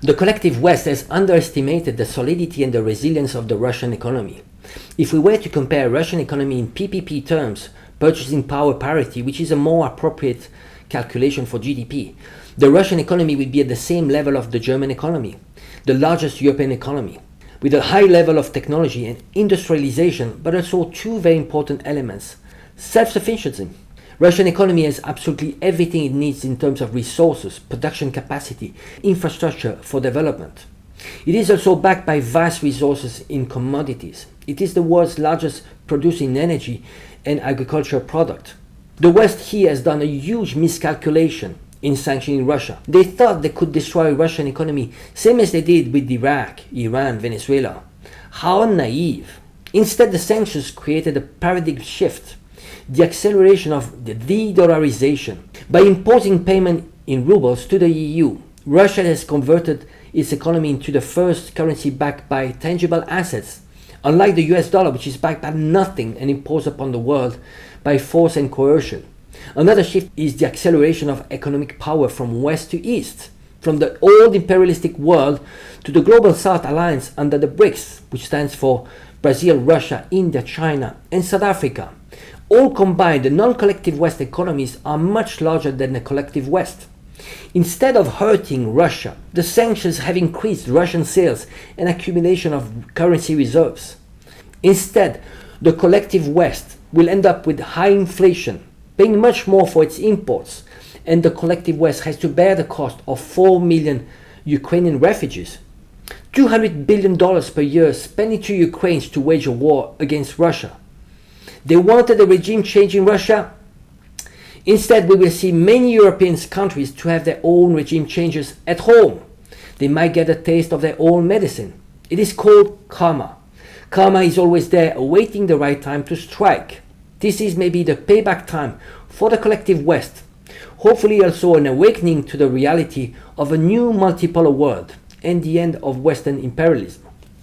The collective West has underestimated the solidity and the resilience of the Russian economy. If we were to compare Russian economy in PPP terms, purchasing power parity, which is a more appropriate calculation for GDP, the Russian economy would be at the same level of the German economy, the largest European economy, with a high level of technology and industrialization, but also two very important elements: self-sufficiency. Russian economy has absolutely everything it needs in terms of resources, production capacity, infrastructure for development. It is also backed by vast resources in commodities. It is the world's largest producer in energy and agricultural product. The West here has done a huge miscalculation in sanctioning Russia. They thought they could destroy Russian economy, same as they did with Iraq, Iran, Venezuela. How naive. Instead, the sanctions created a paradigm shift, the acceleration of the de-dollarization. By imposing payment in rubles to the EU, Russia has converted its economy into the first currency backed by tangible assets, unlike the US dollar, which is backed by nothing and imposed upon the world by force and coercion. Another shift is the acceleration of economic power from west to east, from the old imperialistic world to the Global South Alliance under the BRICS, which stands for Brazil, Russia, India, China, and South Africa. All combined, the non-collective West economies are much larger than the collective West. Instead of hurting Russia, the sanctions have increased Russian sales and accumulation of currency reserves. Instead, the collective West will end up with high inflation, paying much more for its imports, and the collective West has to bear the cost of 4 million Ukrainian refugees. $200 billion per year spent into Ukraine to wage a war against Russia. They wanted a regime change in Russia. Instead, we will see many European countries to have their own regime changes at home. They might get a taste of their own medicine. It is called karma. Karma is always there, awaiting the right time to strike. This is maybe the payback time for the collective West. Hopefully also an awakening to the reality of a new multipolar world and the end of Western imperialism.